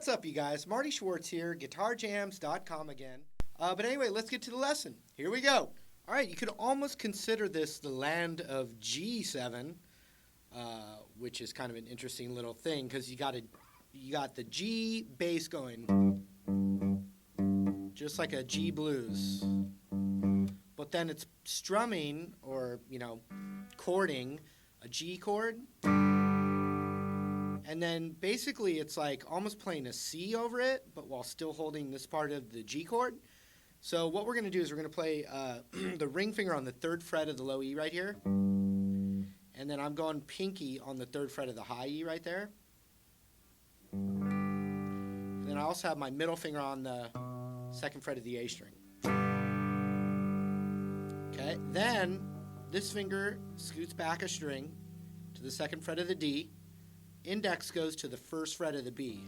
What's up, you guys? Marty Schwartz here, guitarjams.com again. But anyway, let's get to the lesson. Here we go. All right, you could almost consider this the land of G7, which is kind of an interesting little thing because you got the G bass going, just like a G blues. But then it's strumming or, chording a G chord. And then basically it's like almost playing a C over it, but while still holding this part of the G chord. So what we're going to do is we're going to play the ring finger on the 3rd fret of the low E right here. And then I'm going pinky on the 3rd fret of the high E right there. And then I also have my middle finger on the 2nd fret of the A string. Okay, then this finger scoots back a string to the 2nd fret of the D. Index goes to the 1st fret of the B.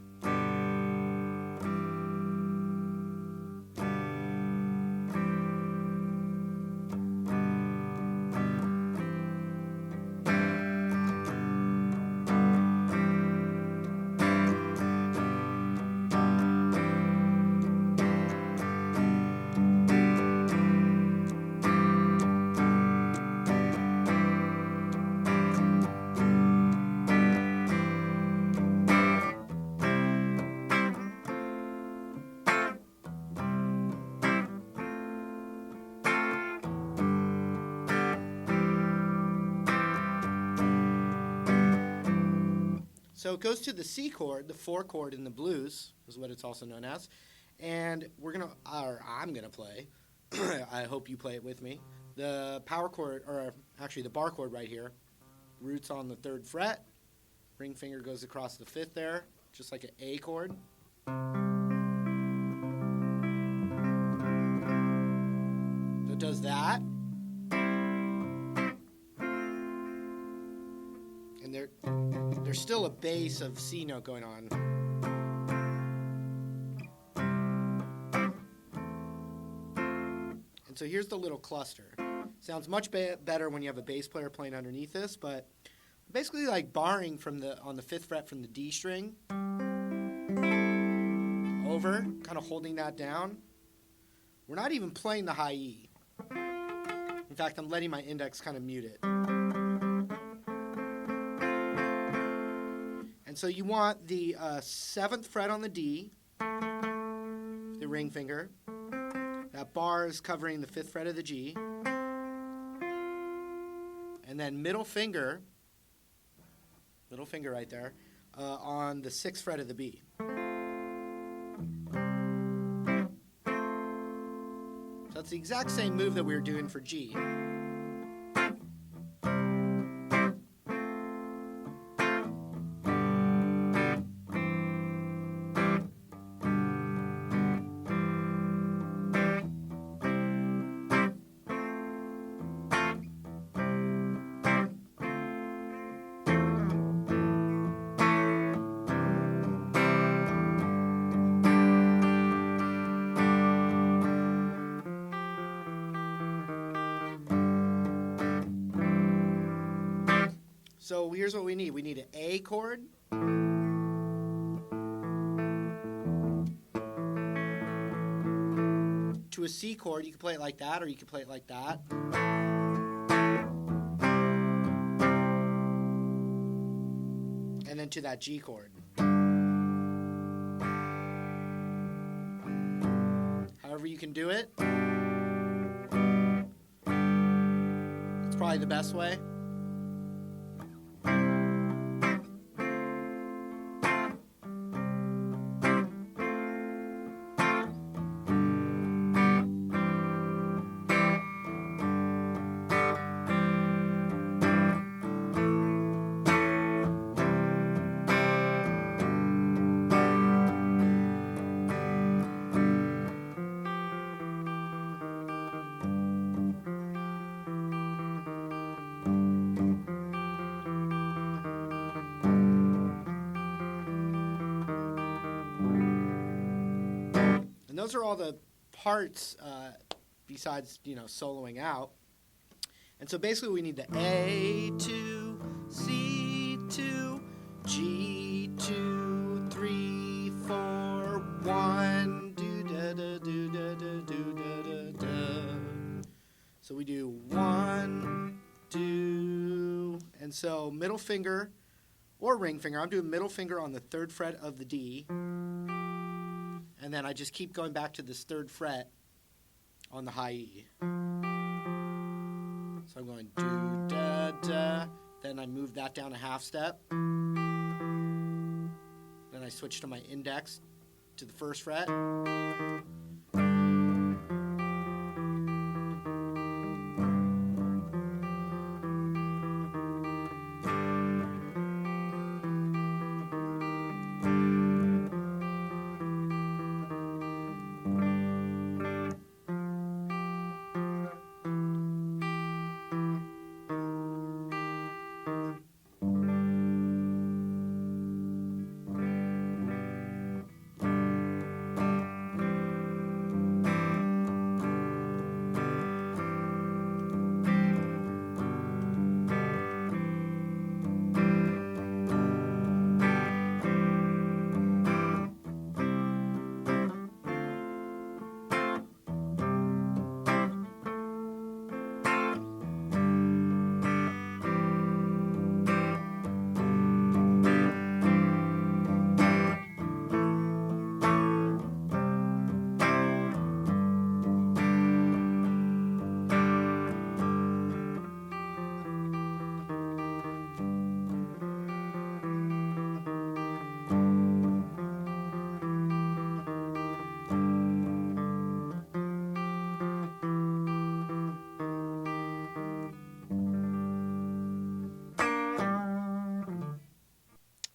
So it goes to the C chord, the 4 chord in the blues, is what it's also known as. And I'm gonna play, I hope you play it with me, the power chord, or actually the bar chord right here. Roots on the 3rd fret, ring finger goes across the 5th there, just like an A chord. So it does that. And there's still a bass of C note going on. And so here's the little cluster. Sounds much better when you have a bass player playing underneath this, but basically like barring on the 5th fret from the D string over, kind of holding that down. We're not even playing the high E. In fact, I'm letting my index kind of mute it. And so you want the 7th fret on the D, the ring finger. That bar is covering the 5th fret of the G. And then middle finger right there, on the 6th fret of the B. So that's the exact same move that we were doing for G. So here's what we need. We need an A chord. To a C chord. You can play it like that, or you can play it like that. And then to that G chord. However you can do it. It's probably the best way. And those are all the parts besides, soloing out. And so basically we need the A2, C2, G2, 3, 4, So we do 1, 2, and so middle finger or ring finger. I'm doing middle finger on the 3rd fret of the D, and then I just keep going back to this 3rd fret on the high E. So I'm going do, da, da. Then I move that down a half step. Then I switch to my index to the 1st fret.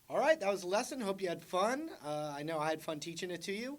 All right, that was a lesson. Hope you had fun. I know I had fun teaching it to you.